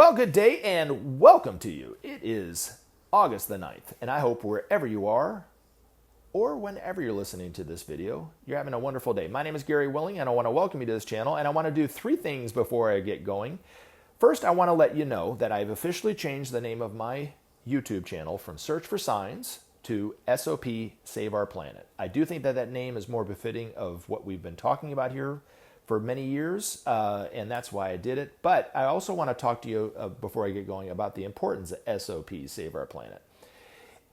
Well, good day and welcome to you. It is August the 9th, and I hope wherever you are or whenever you're listening to this video, you're having a wonderful day. My name is Gary Willing, and I want to welcome you to this channel, and I want to do three things before I get going. First, I want to let you know that I've officially changed the name of my YouTube channel from Search for Signs to SOP Save Our Planet. I do think that that name is more befitting of what we've been talking about here for many years, and that's why I did it. But I also want to talk to you before I get going about the importance of SOP, Save Our Planet.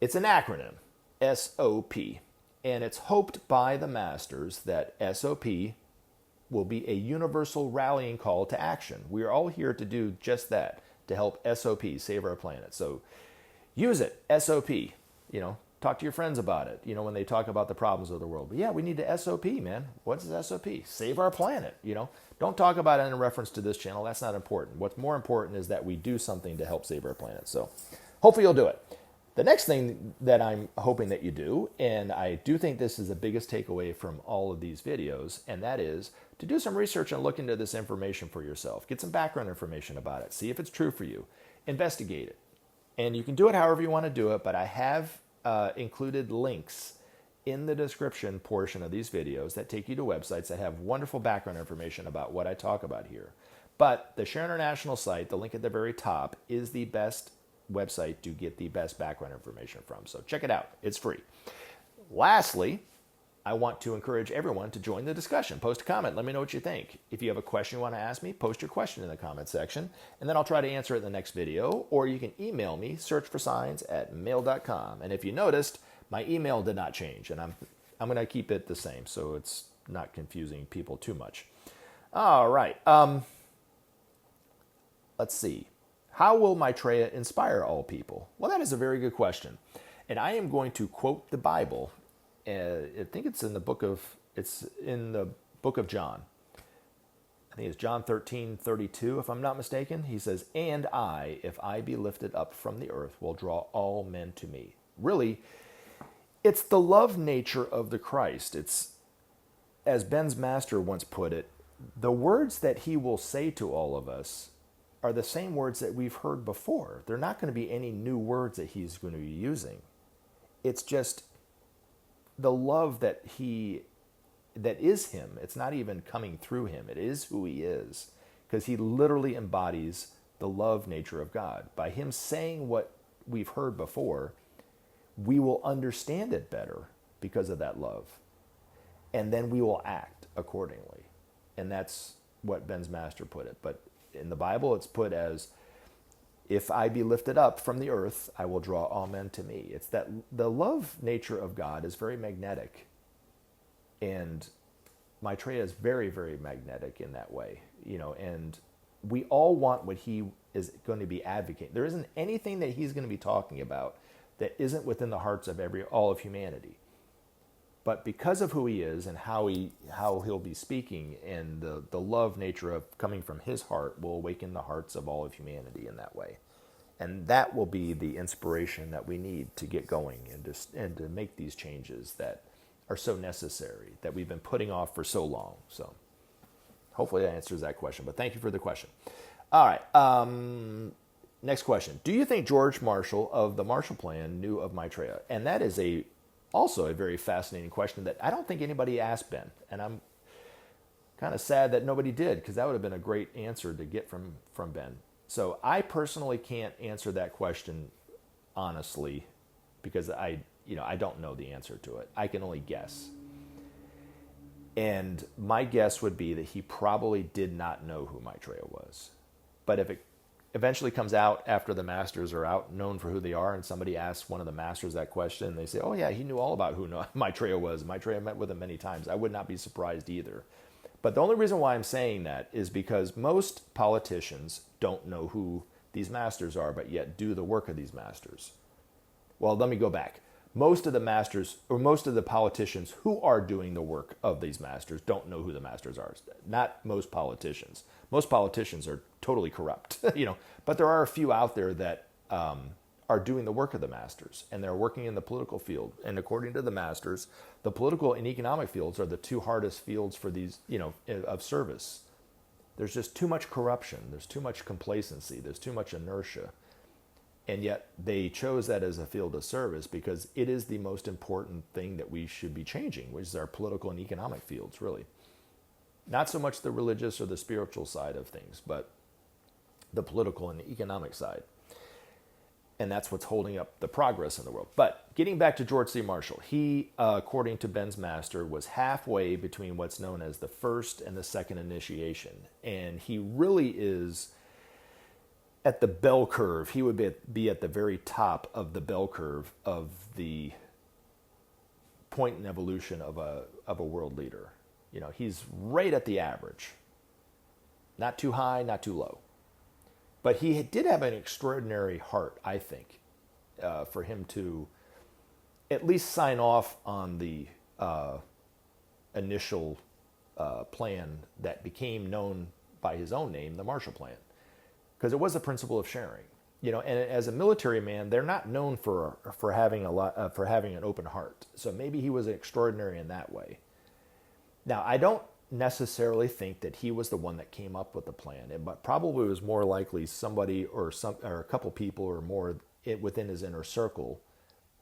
It's an acronym, SOP, and it's hoped by the masters that SOP will be a universal rallying call to action. We are all here to do just that, to help SOP, Save Our Planet. So use it, SOP, talk to your friends about it, when they talk about the problems of the world. But yeah, we need to SOP, man. What's SOP? Save our planet, Don't talk about it in reference to this channel. That's not important. What's more important is that we do something to help save our planet. So hopefully you'll do it. The next thing that I'm hoping that you do, and I do think this is the biggest takeaway from all of these videos, and that is to do some research and look into this information for yourself. Get some background information about it. See if it's true for you. Investigate it. And you can do it however you want to do it, but I have included links in the description portion of these videos that take you to websites that have wonderful background information about what I talk about here. But the Share International site, the link at the very top, is the best website to get the best background information from. So check it out. It's free. Lastly, I want to encourage everyone to join the discussion. Post a comment. Let me know what you think. If you have a question you want to ask me, post your question in the comment section, and then I'll try to answer it in the next video. Or you can email me, searchforsigns@mail.com. And if you noticed, my email did not change, and I'm going to keep it the same so it's not confusing people too much. All right. Let's see. How will Maitreya inspire all people? Well, that is a very good question. And I am going to quote the Bible. I think it's in the book of John. I think it's John 13:32, if I'm not mistaken. He says, "And I, if I be lifted up from the earth, will draw all men to me." Really, it's the love nature of the Christ. It's, as Ben's master once put it, the words that he will say to all of us are the same words that we've heard before. They're not going to be any new words that he's going to be using. It's just the love that is him. It's not even coming through him. It is who he is, because he literally embodies the love nature of God. By him saying what we've heard before, we will understand it better because of that love. And then we will act accordingly. And that's what Ben's master put it. But in the Bible, it's put as, "If I be lifted up from the earth, I will draw all men to me." It's that the love nature of God is very magnetic. And Maitreya is very, very magnetic in that way. And we all want what he is going to be advocating. There isn't anything that he's going to be talking about that isn't within the hearts of all of humanity. But because of who he is and how he'll be speaking, and the love nature of coming from his heart will awaken the hearts of all of humanity in that way. And that will be the inspiration that we need to get going and to make these changes that are so necessary, that we've been putting off for so long. So hopefully that answers that question. But thank you for the question. All right. Next question. Do you think George Marshall of the Marshall Plan knew of Maitreya? And that is also a very fascinating question that I don't think anybody asked Ben. And I'm kind of sad that nobody did, because that would have been a great answer to get from Ben. So I personally can't answer that question honestly, because I don't know the answer to it. I can only guess. And my guess would be that he probably did not know who Maitreya was. But if it eventually comes out after the masters are out, known for who they are, and somebody asks one of the masters that question, they say, "Oh yeah, he knew all about who Maitreya was. Maitreya met with him many times," I would not be surprised either. But the only reason why I'm saying that is because most politicians don't know who these masters are, but yet do the work of these masters. Well, let me go back. Most of the masters, or most of the politicians who are doing the work of these masters, don't know who the masters are. Not most politicians. Most politicians are totally corrupt, but there are a few out there that are doing the work of the masters, and they're working in the political field. And according to the masters, the political and economic fields are the two hardest fields for these, of service. There's just too much corruption. There's too much complacency. There's too much inertia. And yet they chose that as a field of service because it is the most important thing that we should be changing, which is our political and economic fields, really. Not so much the religious or the spiritual side of things, but the political and the economic side. And that's what's holding up the progress in the world. But getting back to George C. Marshall, he, according to Ben's master, was halfway between what's known as the first and the second initiation. And he really is at the bell curve. He would be at the very top of the bell curve of the point in evolution of a world leader. You know, he's right at the average. Not too high, not too low. But he did have an extraordinary heart, I think, for him to at least sign off on the initial plan that became known by his own name, the Marshall Plan, because it was the principle of sharing. You know, and as a military man, they're not known for having having an open heart. So maybe he was extraordinary in that way. Now, I don't necessarily think that he was the one that came up with the plan, but probably was more likely somebody or a couple people or more within his inner circle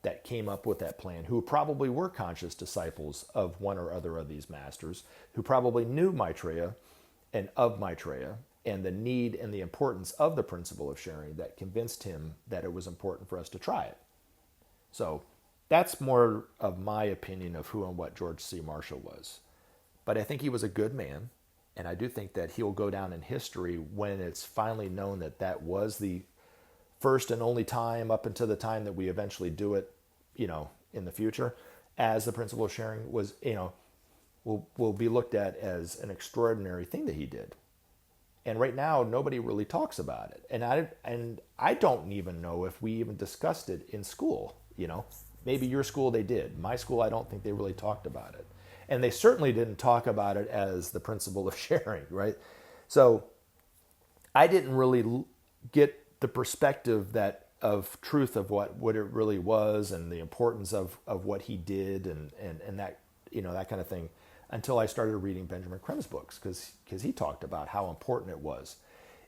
that came up with that plan, who probably were conscious disciples of one or other of these masters, who probably knew Maitreya and of Maitreya and the need and the importance of the principle of sharing that convinced him that it was important for us to try it. So that's more of my opinion of who and what George C. Marshall was. But I think he was a good man, and I do think that he'll go down in history when it's finally known that that was the first and only time up until the time that we eventually do it, you know, in the future, as the principle of sharing was, you know, will be looked at as an extraordinary thing that he did. And right now, nobody really talks about it. And I don't even know if we even discussed it in school, you know. Maybe your school they did. My school, I don't think they really talked about it. And they certainly didn't talk about it as the principle of sharing, right? So I didn't really get the perspective that of truth of what it really was and the importance of what he did and that, you know, that kind of thing until I started reading Benjamin Creme's books because he talked about how important it was.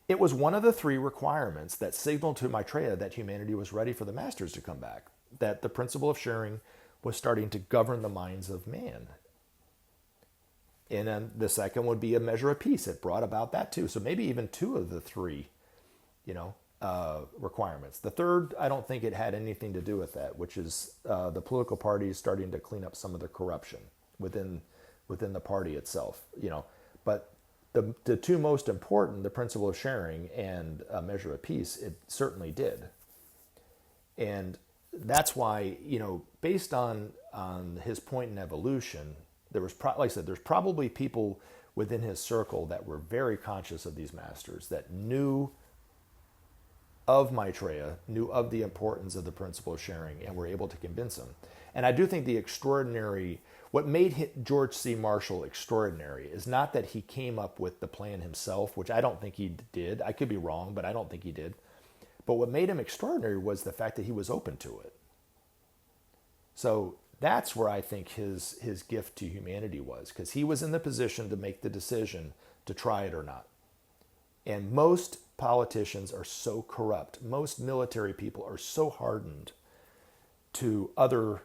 It was one of the three requirements that signaled to Maitreya that humanity was ready for the masters to come back, that the principle of sharing was starting to govern the minds of man. And then the second would be a measure of peace. It brought about that too. So maybe even two of the three, you know, requirements. The third, I don't think it had anything to do with that, which is the political parties starting to clean up some of the corruption within the party itself, you know. But the two most important, the principle of sharing and a measure of peace, it certainly did. And that's why, you know, based on his point in evolution, there was, like I said, there's probably people within his circle that were very conscious of these masters, that knew of Maitreya, knew of the importance of the principle of sharing, and were able to convince him. And I do think what made George C. Marshall extraordinary is not that he came up with the plan himself, which I don't think he did. I could be wrong, but I don't think he did. But what made him extraordinary was the fact that he was open to it. So that's where I think his gift to humanity was, because he was in the position to make the decision to try it or not. And most politicians are so corrupt. Most military people are so hardened to other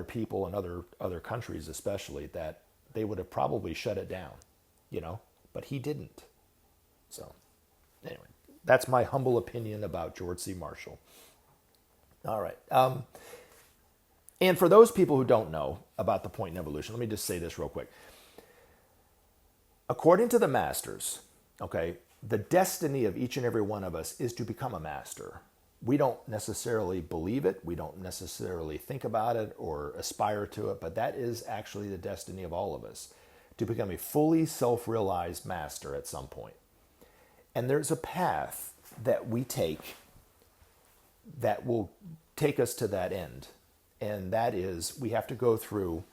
people and other countries especially that they would have probably shut it down, you know, but he didn't. So anyway, that's my humble opinion about George C. Marshall. All right. And for those people who don't know about the point in evolution, let me just say this real quick. According to the masters, okay, the destiny of each and every one of us is to become a master. We don't necessarily believe it. We don't necessarily think about it or aspire to it, but that is actually the destiny of all of us, to become a fully self-realized master at some point. And there's a path that we take that will take us to that end. And that is, we have to go through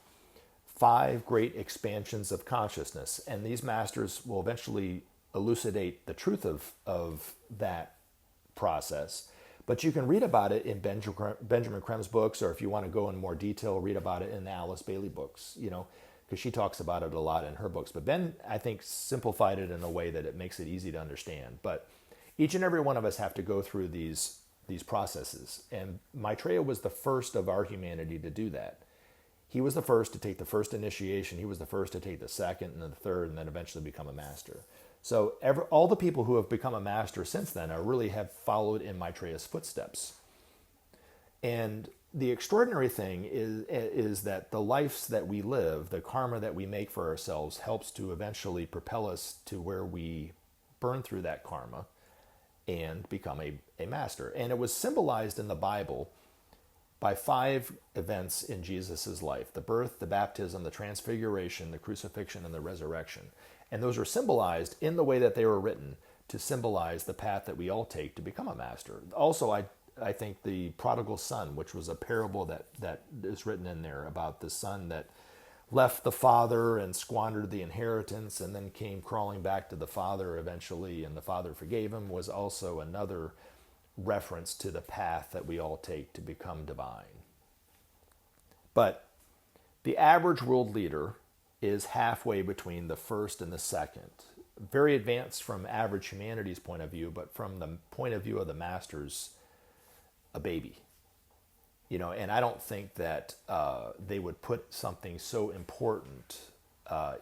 5 great expansions of consciousness. And these masters will eventually elucidate the truth of that process. But you can read about it in Benjamin Creme's books, or if you want to go in more detail, read about it in the Alice Bailey books. You know, because she talks about it a lot in her books. But Ben, I think, simplified it in a way that it makes it easy to understand. But each and every one of us have to go through these processes. And Maitreya was the first of our humanity to do that. He was the first to take the first initiation. He was the first to take the second and then the third, and then eventually become a master. So all the people who have become a master since then really have followed in Maitreya's footsteps. And the extraordinary thing is that the lives that we live, the karma that we make for ourselves, helps to eventually propel us to where we burn through that karma and become a master. And it was symbolized in the Bible by 5 events in Jesus' life: the birth, the baptism, the transfiguration, the crucifixion, and the resurrection. And those are symbolized in the way that they were written to symbolize the path that we all take to become a master. Also, I think the prodigal son, which was a parable that is written in there about the son that left the father and squandered the inheritance and then came crawling back to the father eventually, and the father forgave him, was also another reference to the path that we all take to become divine. But the average world leader is halfway between the first and the second. Very advanced from average humanity's point of view, but from the point of view of the masters, a baby. And I don't think that they would put something so important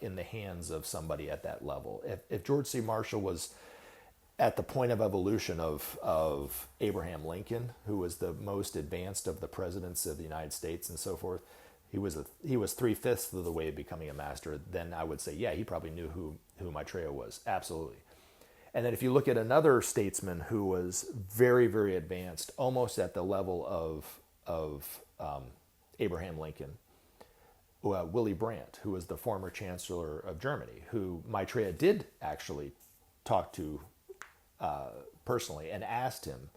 in the hands of somebody at that level. If George C. Marshall was at the point of evolution of Abraham Lincoln, who was the most advanced of the presidents of the United States and so forth, he was 3/5 of the way of becoming a master, then I would say, yeah, he probably knew who Maitreya was. Absolutely. And then if you look at another statesman who was very, very advanced, almost at the level of Abraham Lincoln, Willy Brandt, who was the former chancellor of Germany, who Maitreya did actually talk to personally and asked him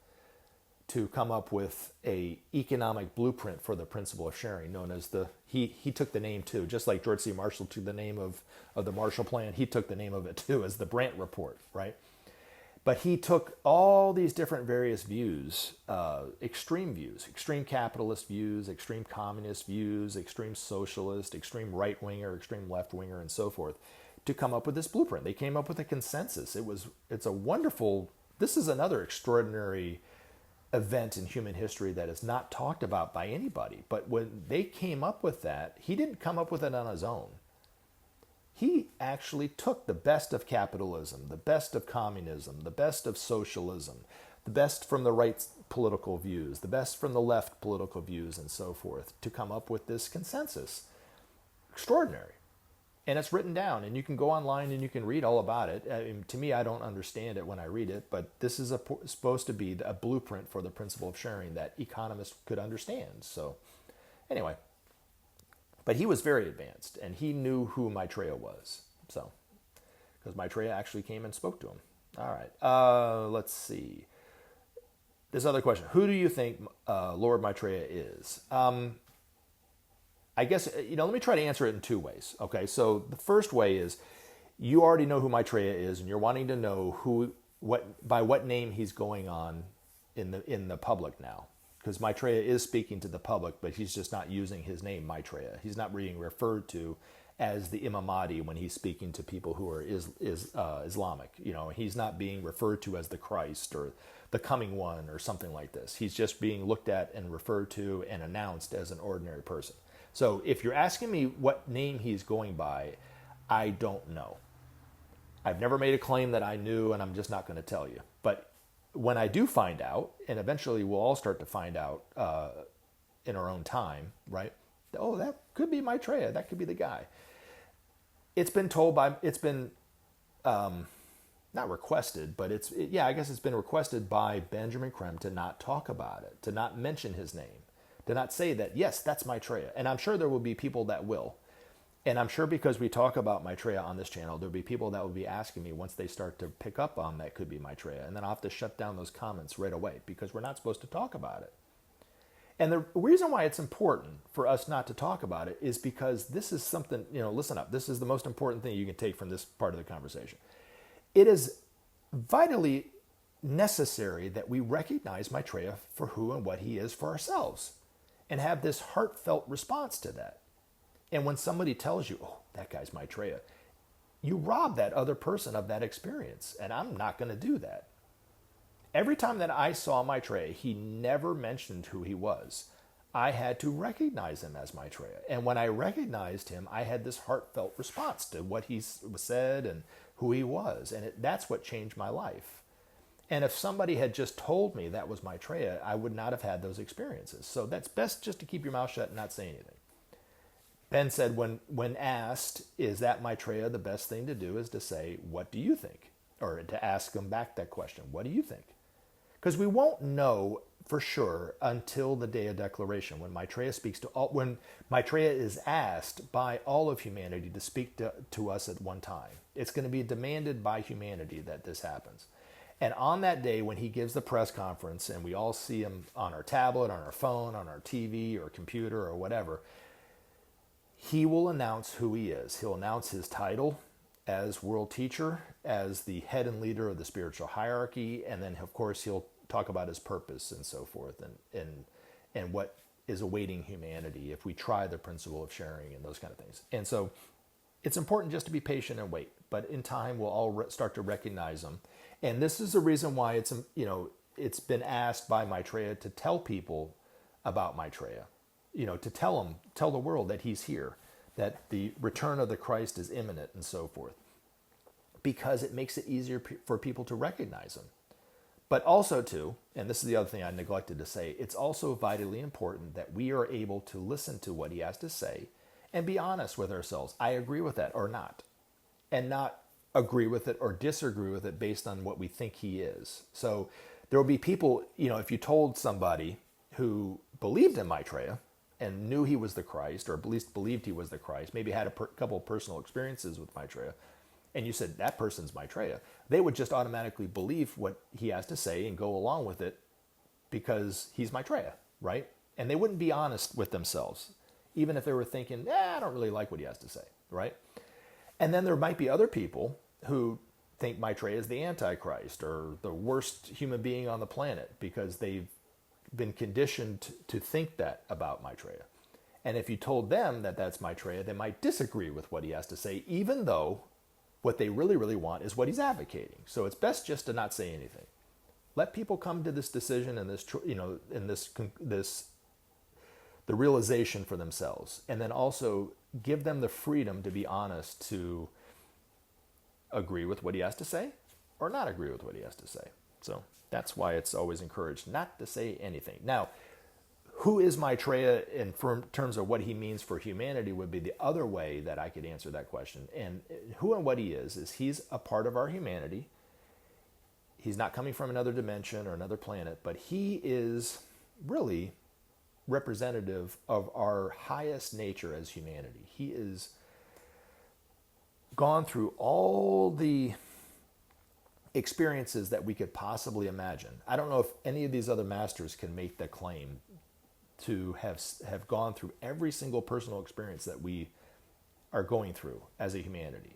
to come up with a economic blueprint for the principle of sharing, known as he took the name too, just like George C. Marshall took the name of the Marshall Plan, he took the name of it too, as the Brandt Report, right? But he took all these different various views, extreme capitalist views, extreme communist views, extreme socialist, extreme right-winger, extreme left-winger, and so forth, to come up with this blueprint. They came up with a consensus. It's a wonderful, this is another extraordinary event in human history that is not talked about by anybody. But when they came up with that, he didn't come up with it on his own. He actually took the best of capitalism, the best of communism, the best of socialism, the best from the right political views, the best from the left political views, and so forth, to come up with this consensus. Extraordinary. And it's written down, and you can go online and you can read all about it. I mean, to me, I don't understand it when I read it, but this is supposed to be a blueprint for the principle of sharing that economists could understand. So anyway, but he was very advanced, and he knew who Maitreya was. So, because Maitreya actually came and spoke to him. All right, let's see. This other question: who do you think Lord Maitreya is? I guess, let me try to answer it in 2 ways. Okay, so the first way is you already know who Maitreya is, and you're wanting to know by what name he's going on in the public now. Because Maitreya is speaking to the public, but he's just not using his name Maitreya. He's not being referred to as the Imam Mahdi when he's speaking to people who are Islamic. He's not being referred to as the Christ or the coming one or something like this. He's just being looked at and referred to and announced as an ordinary person. So if you're asking me what name he's going by, I don't know. I've never made a claim that I knew, and I'm just not going to tell you. But when I do find out, and eventually we'll all start to find out in our own time, right? Oh, that could be Maitreya. That could be the guy. It's been not requested, but I guess it's been requested by Benjamin Crème to not talk about it, to not mention his name, to not say that, yes, that's Maitreya. And I'm sure there will be people that will. And I'm sure because we talk about Maitreya on this channel, there'll be people that will be asking me once they start to pick up on that could be Maitreya. And then I'll have to shut down those comments right away because we're not supposed to talk about it. And the reason why it's important for us not to talk about it is because this is something, listen up. This is the most important thing you can take from this part of the conversation. It is vitally necessary that we recognize Maitreya for who and what he is for ourselves and have this heartfelt response to that. And when somebody tells you, oh, that guy's Maitreya, you rob that other person of that experience. And I'm not going to do that. Every time that I saw Maitreya, he never mentioned who he was. I had to recognize him as Maitreya. And when I recognized him, I had this heartfelt response to what he said and who he was. And that's what changed my life. And if somebody had just told me that was Maitreya, I would not have had those experiences. So that's best just to keep your mouth shut and not say anything. Ben said when asked, is that Maitreya, the best thing to do is to say, what do you think? Or to ask them back that question, what do you think? Because we won't know for sure until the day of declaration, when Maitreya speaks to all, when Maitreya is asked by all of humanity to speak to us at one time. It's going to be demanded by humanity that this happens. And on that day, when he gives the press conference and we all see him on our tablet, on our phone, on our TV or computer or whatever, he will announce who he is. He'll announce his title as world teacher, as the head and leader of the spiritual hierarchy, and then of course he'll talk about his purpose and so forth, and what is awaiting humanity if we try the principle of sharing and those kind of things. And so it's important just to be patient and wait, but in time we'll all start to recognize them. And this is the reason why it's been asked by Maitreya to tell people about Maitreya, to tell the world that he's here, that the return of the Christ is imminent and so forth, because it makes it easier for people to recognize him. But also too, and this is the other thing I neglected to say, it's also vitally important that we are able to listen to what he has to say and be honest with ourselves. I agree with that or not, and not agree with it or disagree with it based on what we think he is. So there will be people, if you told somebody who believed in Maitreya and knew he was the Christ, or at least believed he was the Christ, maybe had a couple of personal experiences with Maitreya, and you said, that person's Maitreya, they would just automatically believe what he has to say and go along with it because he's Maitreya, right? And they wouldn't be honest with themselves, even if they were thinking, I don't really like what he has to say, right? And then there might be other people who think Maitreya is the Antichrist or the worst human being on the planet because they've been conditioned to think that about Maitreya. And if you told them that that's Maitreya, they might disagree with what he has to say, even though what they really, really want is what he's advocating. So it's best just to not say anything. Let people come to this decision and the realization for themselves, and then also give them the freedom to be honest, to agree with what he has to say or not agree with what he has to say. So that's why it's always encouraged not to say anything. Now, who is Maitreya in terms of what he means for humanity would be the other way that I could answer that question. And who and what he is he's a part of our humanity. He's not coming from another dimension or another planet, but he is really representative of our highest nature as humanity. He is gone through all the experiences that we could possibly imagine. I don't know if any of these other masters can make the claim to have gone through every single personal experience that we are going through as a humanity.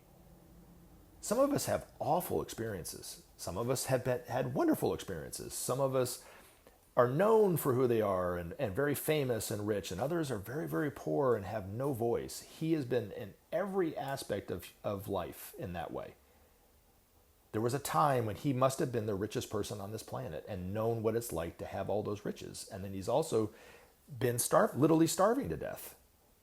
Some of us have awful experiences. Some of us have had wonderful experiences. Some of us are known for who they are and very famous and rich, and others are very, very poor and have no voice. He has been in every aspect of life in that way. There was a time when he must have been the richest person on this planet and known what it's like to have all those riches. And then he's also been literally starving to death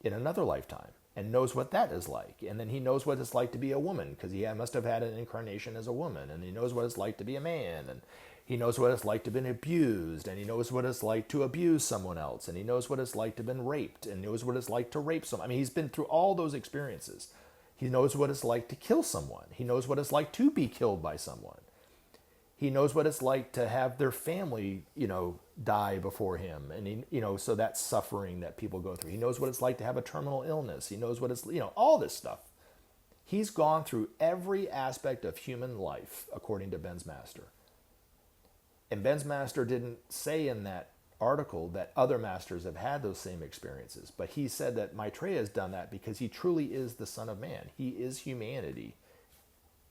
in another lifetime and knows what that is like. And then he knows what it's like to be a woman because he must have had an incarnation as a woman. And he knows what it's like to be a man. And he knows what it's like to have been abused. And he knows what it's like to abuse someone else. And he knows what it's like to have been raped and knows what it's like to rape someone. I mean, he's been through all those experiences. He knows what it's like to kill someone. He knows what it's like to be killed by someone. He knows what it's like to have their family, die before him. And, so that's suffering that people go through. He knows what it's like to have a terminal illness. He knows what it's, all this stuff. He's gone through every aspect of human life, according to Ben's master. And Ben's master didn't say in that article that other masters have had those same experiences. But he said that Maitreya has done that because he truly is the Son of Man. He is humanity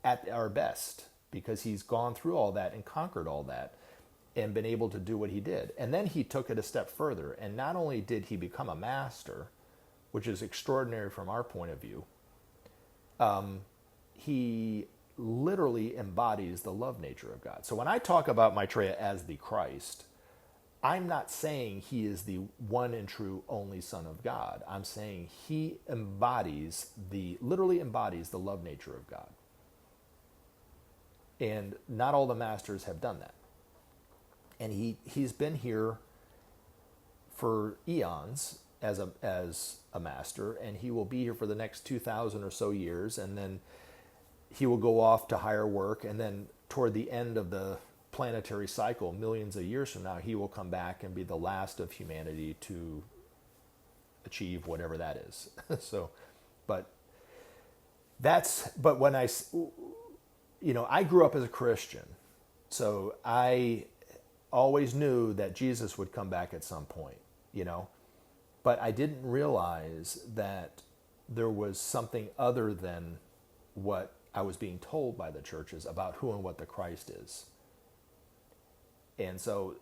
at our best, because he's gone through all that and conquered all that and been able to do what he did. And then he took it a step further. And not only did he become a master, which is extraordinary from our point of view, he literally embodies the love nature of God. So when I talk about Maitreya as the Christ, I'm not saying he is the one and true only Son of God. I'm saying he literally embodies the love nature of God. And not all the masters have done that. And he's been here for eons as a master, and he will be here for the next 2,000 or so years, and then he will go off to higher work, and then toward the end of the planetary cycle, millions of years from now, he will come back and be the last of humanity to achieve whatever that is. But when I grew up as a Christian, so I always knew that Jesus would come back at some point, but I didn't realize that there was something other than what I was being told by the churches about who and what the Christ is. And so,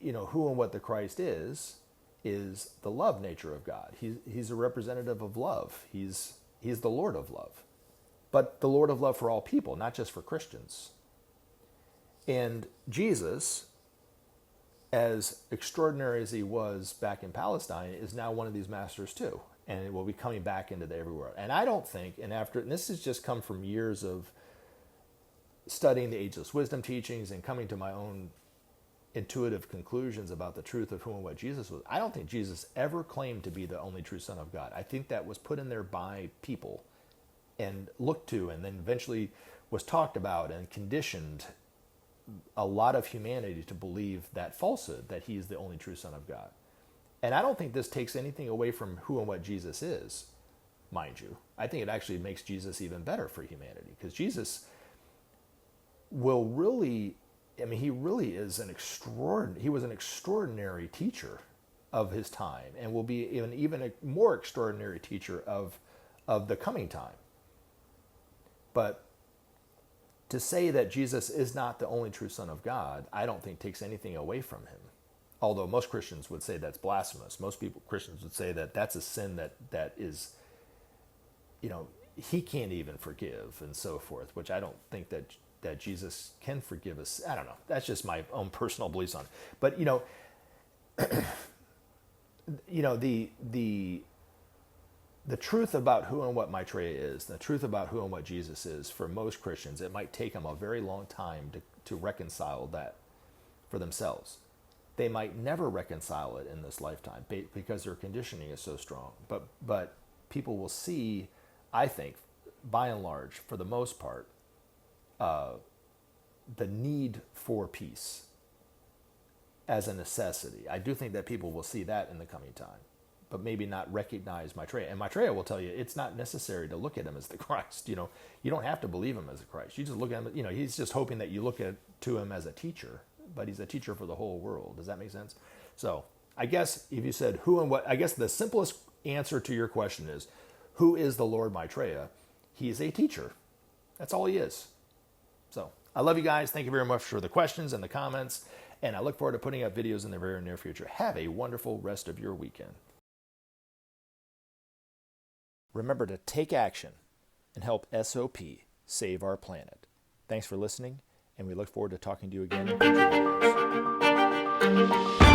who and what the Christ is the love nature of God. He's a representative of love. He's the Lord of love, but the Lord of love for all people, not just for Christians. And Jesus, as extraordinary as he was back in Palestine, is now one of these masters too, and it will be coming back into the everywhere. And I don't think, and this has just come from years of studying the Ageless Wisdom Teachings and coming to my own intuitive conclusions about the truth of who and what Jesus was. I don't think Jesus ever claimed to be the only true Son of God. I think that was put in there by people and looked to, and then eventually was talked about and conditioned a lot of humanity to believe that falsehood, that he is the only true Son of God. And I don't think this takes anything away from who and what Jesus is, mind you. I think it actually makes Jesus even better for humanity, because Jesus will really, he really is he was an extraordinary teacher of his time, and will be even a more extraordinary teacher of the coming time. But to say that Jesus is not the only true Son of God, I don't think takes anything away from him. Although most Christians would say that's blasphemous. Christians would say that that's a sin that is, he can't even forgive, and so forth, which I don't think that Jesus can forgive us. I don't know. That's just my own personal beliefs on it. But, the truth about who and what Maitreya is, the truth about who and what Jesus is, for most Christians, it might take them a very long time to reconcile that for themselves. They might never reconcile it in this lifetime because their conditioning is so strong. But people will see, I think, by and large, for the most part, the need for peace as a necessity. I do think that people will see that in the coming time, but maybe not recognize Maitreya. And Maitreya will tell you it's not necessary to look at him as the Christ. You don't have to believe him as a Christ. You just look at him, he's just hoping that you look to him as a teacher, but he's a teacher for the whole world. Does that make sense? So I guess if you said who and what, I guess the simplest answer to your question is, who is the Lord Maitreya? He is a teacher. That's all he is. So I love you guys. Thank you very much for the questions and the comments. And I look forward to putting up videos in the very near future. Have a wonderful rest of your weekend. Remember to take action and help SOP save our planet. Thanks for listening, and we look forward to talking to you again in future videos.